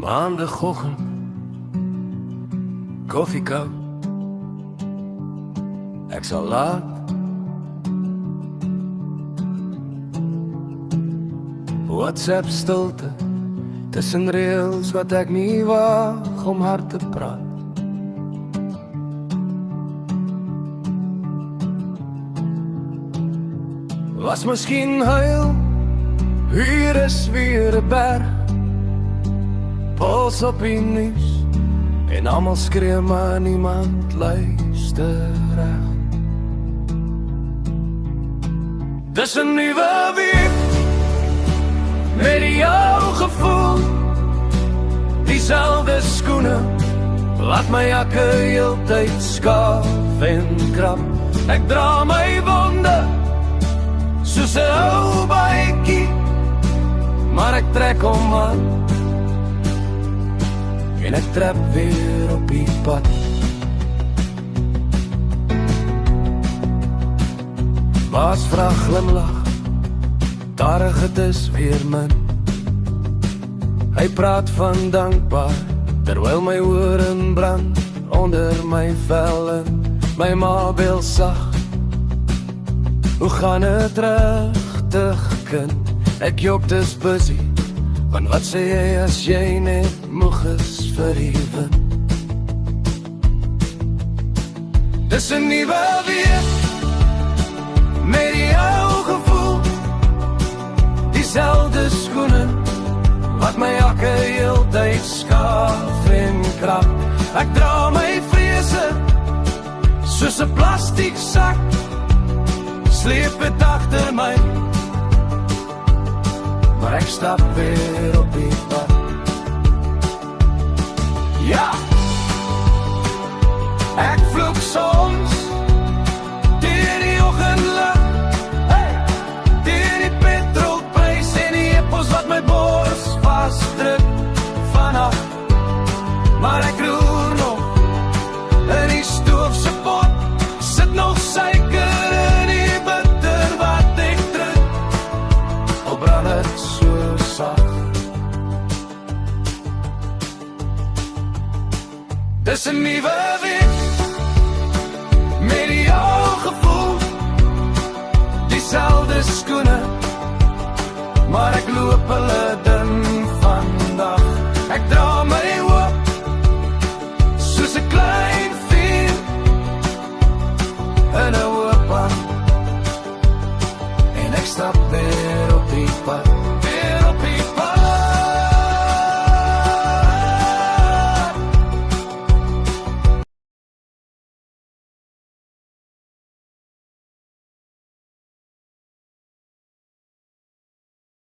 Maandagochtend, koffie koud, ek sal laat. WhatsApp stilte, tussen reels wat ek nie waag om hard te praat. Was miskien huil, hier is weer 'n berg. Pols op die nuus, en almal skree maar niemand luister reg. Dis 'n nuwe week, met jou gevoel, dieselfde skoene, laat my jakke heeltyd skaaf en krap. Ek dra my wonde, soos 'n ou baadjie, maar ek trek hom aan, en ek trap weer op die pad. Baas vraag glimlach, darig het is weer min. Hy praat van dankbaar, terwyl my oren brand onder my vel en my ma bel sag. Hoe gaan het regtig, kind? Ek jok dis busy, want wat sê jy as jy net moeg is vir die wind? Dis 'n nuwe week, met jou gevoel, dieselfde skoene, wat my jakke heeltyd skaaf en krap. Ek dra my vrese, soos 'n plastiek sak, sleep het agter my, maar ek stap weer op die pad. Ja, ek vloek soms deur die oggendlig, hey, deur die petrolprys en die epos wat my bors vasdruk vannacht. Maar ek roer nog in die stoof se pot, sit nog suiker in die bitter wat ek druk, al brand het so sag. Dis 'n nuwe week, met jou gevoel, dieselfde skoene, maar ek loop hulle dun vandag. Ek dra my hoop, soos 'n klein vuur in 'n oop pad, en ek stap weer op die pad, weer op die